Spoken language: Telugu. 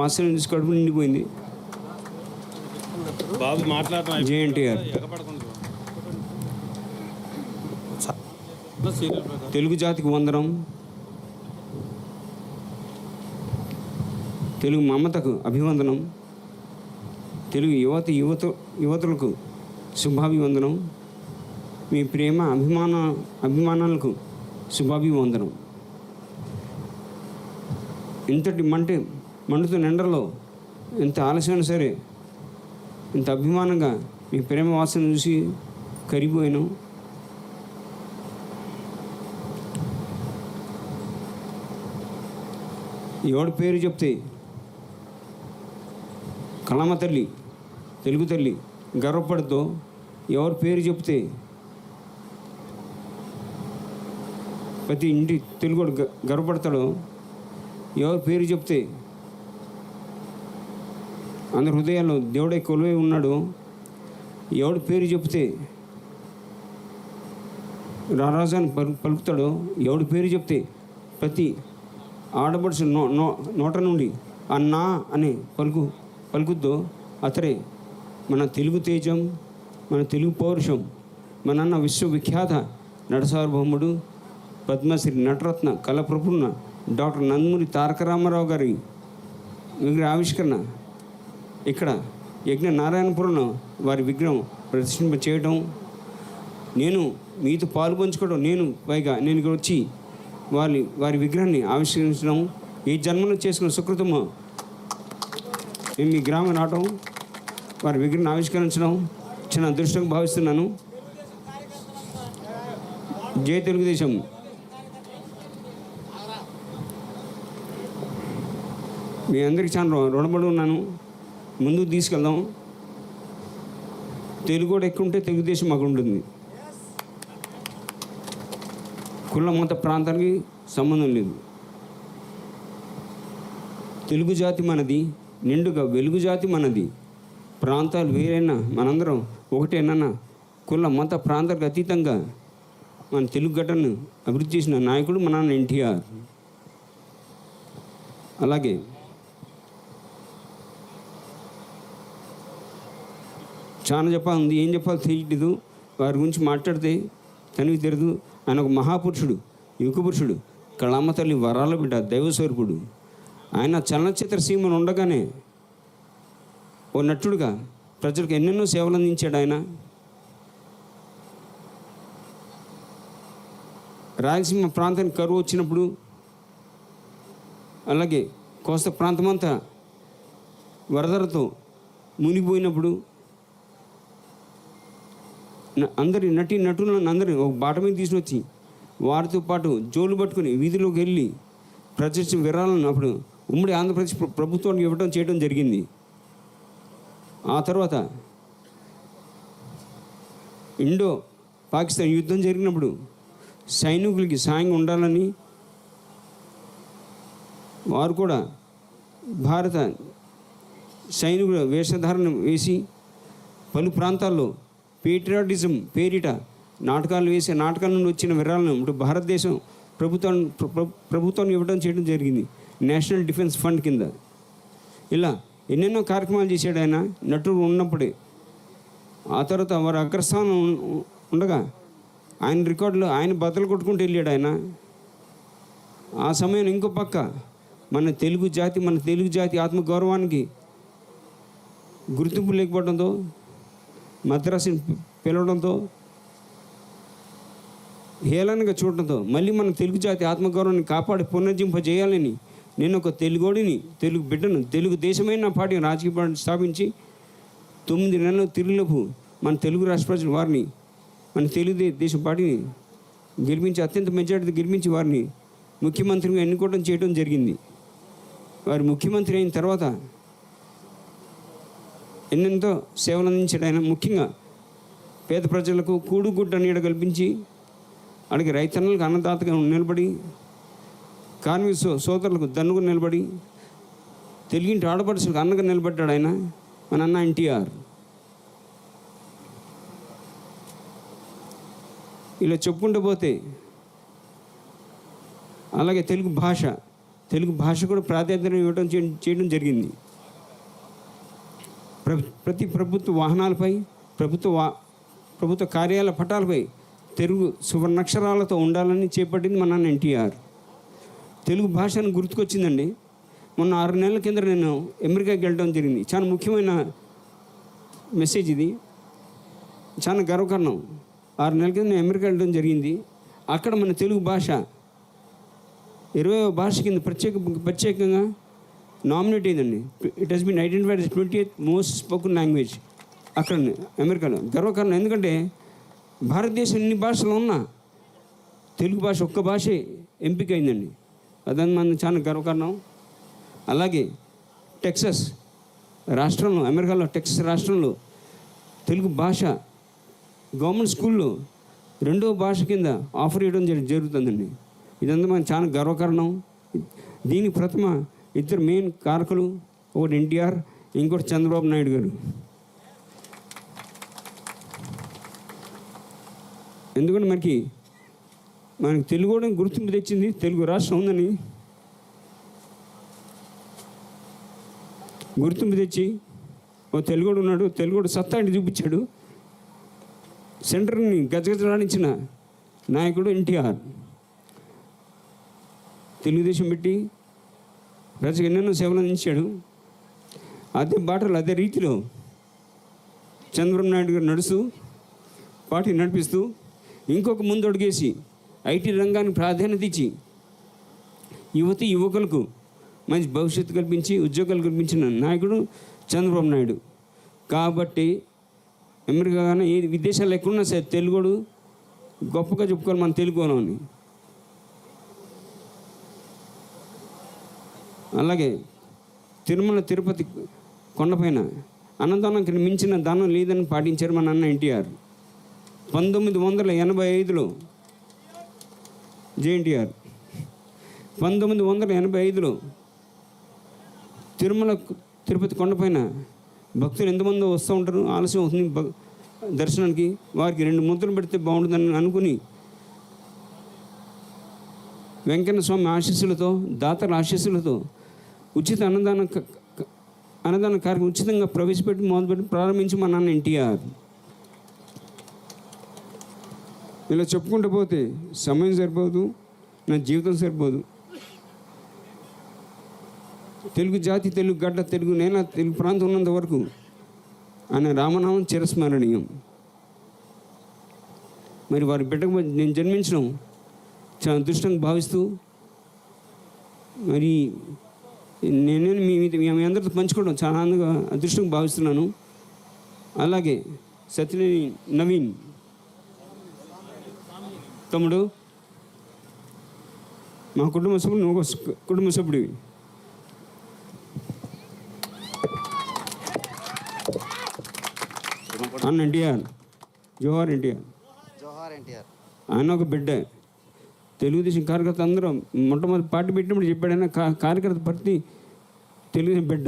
వాసన చూసి కడుపు నిండిపోయింది. బాబు మాట్లాడటం జేఎన్టీఆర్ తెలుగు జాతికి వందనం, తెలుగు మమతకు అభివందనం, తెలుగు యువతులకు శుభాభివందనం, మీ ప్రేమ అభిమానాలకు శుభాభివందనం. ఇంతటి మండుతున్న ఎండలో ఎంత ఆలస్యమైనా సరే ఇంత అభిమానంగా మీ ప్రేమ వాసన చూసి కరిగిపోయాను. ఎవడి పేరు చెప్తే కళామ తల్లి, తెలుగు తల్లి గర్వపడుతో, ఎవరి పేరు చెప్తే ప్రతి ఇంటి తెలుగు గర్వపడతాడో, ఎవరి పేరు చెప్తే అందరి హృదయాల్లో దేవుడే కొలువై ఉన్నాడు, ఎవడి పేరు చెప్తే రారాజాన్ని పలుకుతాడో, ఎవడి పేరు చెప్తే ప్రతి ఆడబడుచు నోట నుండి అన్నా అని పలుకుద్దో అతడే మన తెలుగు తేజం, మన తెలుగు పౌరుషం. మన అన్న విశ్వవిఖ్యాత నటసార్వభౌముడు, పద్మశ్రీ నటరత్న కళాప్రపూర్ణ డాక్టర్ నందమూరి తారక రామారావు గారి విగ్రహ ఆవిష్కరణ ఇక్కడ యజ్ఞ నారాయణపురంలో వారి విగ్రహం ప్రదర్శింప చేయడం, నేను మీతో పాలు పంచుకోవడం, నేను ఇక్కడ వచ్చి వారి విగ్రహాన్ని ఆవిష్కరించడం, ఈ జన్మలో చేసుకున్న సుకృతము నేను మీ గ్రామం రావడం, వారి విగ్రహాన్ని ఆవిష్కరించడం చిన్న అదృష్టంగా భావిస్తున్నాను. జై తెలుగుదేశం. మీ అందరికీ చాలా రుణపడి ఉన్నాను. ముందుకు తీసుకెళ్దాం. తెలుగు కూడా ఎక్కువ ఉంటే తెలుగుదేశం మాకు ఉంటుంది. కుల మత ప్రాంతానికి సంబంధం లేదు. తెలుగు జాతి మనది, నిండుగా వెలుగు జాతి మనది. ప్రాంతాలు వేరైనా మనందరం ఒకటేనన్నా కుల మత ప్రాంతాలకు అతీతంగా మన తెలుగు గడ్డను అభివృద్ధి చేసిన నాయకుడు మన నాన్న ఎన్టీఆర్. అలాగే చాలా చెప్పాలి, ఏం చెప్పాలో తెలియదు. వారి గురించి మాట్లాడితే తనివి తెరదు. ఆయన ఒక మహాపురుషుడు, యుగ పురుషుడు, కళామ తల్లి వరాల బిడ్డ, దైవస్వరూపుడు. ఆయన చలనచిత్ర సీమను ఉండగానే ఓ నటుడుగా ప్రజలకు ఎన్నెన్నో సేవలు అందించాడు. ఆయన రాయలసీమ ప్రాంతానికి కరువు వచ్చినప్పుడు, అలాగే కోస్తా ప్రాంతమంతా వరదలతో మునిగిపోయినప్పుడు అందరి నటులను అందరినీ ఒక బాట మీద తీసుకొచ్చి వారితో పాటు జోలు పట్టుకుని వీధిలోకి వెళ్ళి ప్రజల విరాళాలను అప్పుడు ఉమ్మడి ఆంధ్రప్రదేశ్ ప్రభుత్వానికి ఇవ్వడం చేయడం జరిగింది. ఆ తర్వాత ఇండో పాకిస్తాన్ యుద్ధం జరిగినప్పుడు సైనికులకి సాయంగా ఉండాలని వారు కూడా భారత సైనికుల వేషధారణ వేసి పలు ప్రాంతాల్లో పేట్రియాటిజం పేరిట నాటకాలు వేసి నాటకాల నుండి వచ్చిన విరాళాలను ఇప్పుడు భారతదేశం ప్రభుత్వాన్ని ఇవ్వడం చేయడం జరిగింది నేషనల్ డిఫెన్స్ ఫండ్ కింద. ఇలా ఎన్నెన్నో కార్యక్రమాలు చేశాడు ఆయన నటుడు ఉన్నప్పుడే. ఆ తర్వాత వారు అగ్రస్థానం ఉండగా ఆయన రికార్డులో ఆయన బద్దలు కొట్టుకుంటూ వెళ్ళాడు ఆయన. ఆ సమయం ఇంకో పక్క మన తెలుగు జాతి ఆత్మగౌరవానికి గుర్తింపు లేకపోవడంతో మద్రాసుని పిలవడంతో హేళనగా చూడటంతో మళ్ళీ మన తెలుగు జాతి ఆత్మగౌరవాన్ని కాపాడి పునర్జింపజేయాలని నేను ఒక తెలుగోడిని, తెలుగు బిడ్డను, తెలుగు దేశమైన పార్టీ రాజకీయ పార్టీ స్థాపించి 9 నెలల తిరుగులోపు మన తెలుగు రాష్ట్ర ప్రజలు వారిని మన తెలుగుదేశం పార్టీని గెలిపించి అత్యంత మెజారిటీ గెలిపించి వారిని ముఖ్యమంత్రిగా ఎన్నుకోవడం చేయడం జరిగింది. వారు ముఖ్యమంత్రి అయిన తర్వాత ఎన్నెంతో సేవలు అందించాడు ఆయన. ముఖ్యంగా పేద ప్రజలకు కూడుగుడ్డ నీడ కల్పించి అలాగే రైతన్నలకు అన్నదాతగా నిలబడి కార్మిక సోదరులకు దన్నుగా నిలబడి తెలుగింటి ఆడపడుచులకు అన్నగా నిలబడ్డాడు ఆయన మన అన్న ఎన్టీఆర్. ఇలా చెప్పుకుంటూ పోతే అలాగే తెలుగు భాష తెలుగు భాష కూడా ప్రాధాన్యత ఇవ్వడం చేయడం జరిగింది. ప్రతి ప్రభుత్వ వాహనాలపై, ప్రభుత్వ కార్యాలయ పటాలపై తెలుగు సువర్ణాక్షరాలతో ఉండాలని చేపట్టింది మన నాన్న ఎన్టీఆర్. తెలుగు భాషను గుర్తుకొచ్చిందండి. మొన్న 6 నెలల కింద నేను అమెరికాకి వెళ్ళడం జరిగింది. చాలా ముఖ్యమైన మెసేజ్ ఇది, చాలా గర్వకారణం. 6 నెలల కింద నేను అమెరికా వెళ్ళడం జరిగింది. అక్కడ మన తెలుగు భాష 20వ భాష కింద ప్రత్యేకంగా నామినేట్ అయిందండి. It has been identified as 20th most spoken language అక్కడ అమెరికాలో. గర్వకారణం, ఎందుకంటే భారతదేశం ఎన్ని భాషలు ఉన్నా తెలుగు భాష ఒక్క భాషే ఎంపిక అయిందండి. అదని మన చాలా గర్వకారణం. అలాగే టెక్సస్ రాష్ట్రంలో, అమెరికాలో టెక్సస్ రాష్ట్రంలో తెలుగు భాష గవర్నమెంట్ స్కూల్లో 2వ భాష కింద ఆఫర్ చేయడం జరుగుతుందండి. ఇదంతా మనకు చాలా గర్వకారణం. దీనికి ప్రథమ 2 మెయిన్ కారకులు, ఒకటి ఎన్టీఆర్, ఇంకోటి చంద్రబాబు నాయుడు గారు. ఎందుకంటే మనకి తెలుగు కూడా గుర్తింపు తెచ్చింది. తెలుగు రాష్ట్రం ఉందని గుర్తింపు తెచ్చి ఓ తెలుగుడు ఉన్నాడు, తెలుగుడు సత్తా అంటే చూపించాడు. సెంటర్ని గజగజలాడించిన నాయకుడు ఎన్టీఆర్. తెలుగుదేశం పెట్టి ప్రజలకు ఎన్నెన్నో సేవలు అందించాడు. అదే బాటలు, అదే రీతిలో చంద్రబాబు నాయుడు గారు నడుస్తూ, పార్టీ నడిపిస్తూ, ఇంకొక ముందు అడుగేసి ఐటీ రంగానికి ప్రాధాన్యత ఇచ్చి యువకులకు మంచి భవిష్యత్తు కల్పించి ఉద్యోగాలు కల్పించిన నాయకుడు చంద్రబాబు నాయుడు. కాబట్టి అమెరికా కానీ ఏ విదేశాలు ఎక్కడున్నా సరే తెలుగుడు గొప్పగా చెప్పుకోవాలి మన తెలుగు అని. అలాగే తిరుమల తిరుపతి కొండపైన అన్నదానానికి మించిన దానం లేదని పాటించారు మన అన్న ఎన్టీఆర్. 1985లో జేఎన్టీఆర్ 1985లో తిరుమల తిరుపతి కొండపైన భక్తులు ఎంతమంది వస్తూ ఉంటారు, ఆలస్యం అవుతుంది దర్శనానికి, వారికి 2 ముద్రలు పెడితే బాగుంటుందని అనుకుని వెంకన్న స్వామి ఆశీస్సులతో, దాతల ఆశీస్సులతో ఉచిత అన్నదాన కార్యక్రమం ఉచితంగా మొదలుపెట్టి ప్రారంభించి మా నాన్న ఎన్టీఆర్. ఇలా చెప్పుకుంటూ పోతే సమయం సరిపోదు, నా జీవితం సరిపోదు. తెలుగు జాతి, తెలుగు గడ్డ, తెలుగు నేల, తెలుగు ప్రాంతం ఉన్నంత వరకు ఆయన రామనామం చిరస్మరణీయం. మరి వారి బిడ్డకు నేను జన్మించడం చాలా అదృష్టంగా భావిస్తూ, మరి నేను మీ అందరితో పంచుకోవడం చాలా ఆనందంగా అదృష్టంగా భావిస్తున్నాను. అలాగే సత్యనేని నవీన్ తమ్ముడు, మా కుటుంబ సభ్యుడు, నువ్వు కుటుంబ సభ్యుడివి. అన్న ఎన్టీఆర్, జోహార్ ఎన్టీఆర్. ఆయన ఒక బిడ్డ. తెలుగుదేశం కార్యకర్త అందరూ మొట్టమొదటి పార్టీ పెట్టినప్పుడు చెప్పాడైనా కార్యకర్త ప్రతి తెలుగుదేశం బిడ్డ.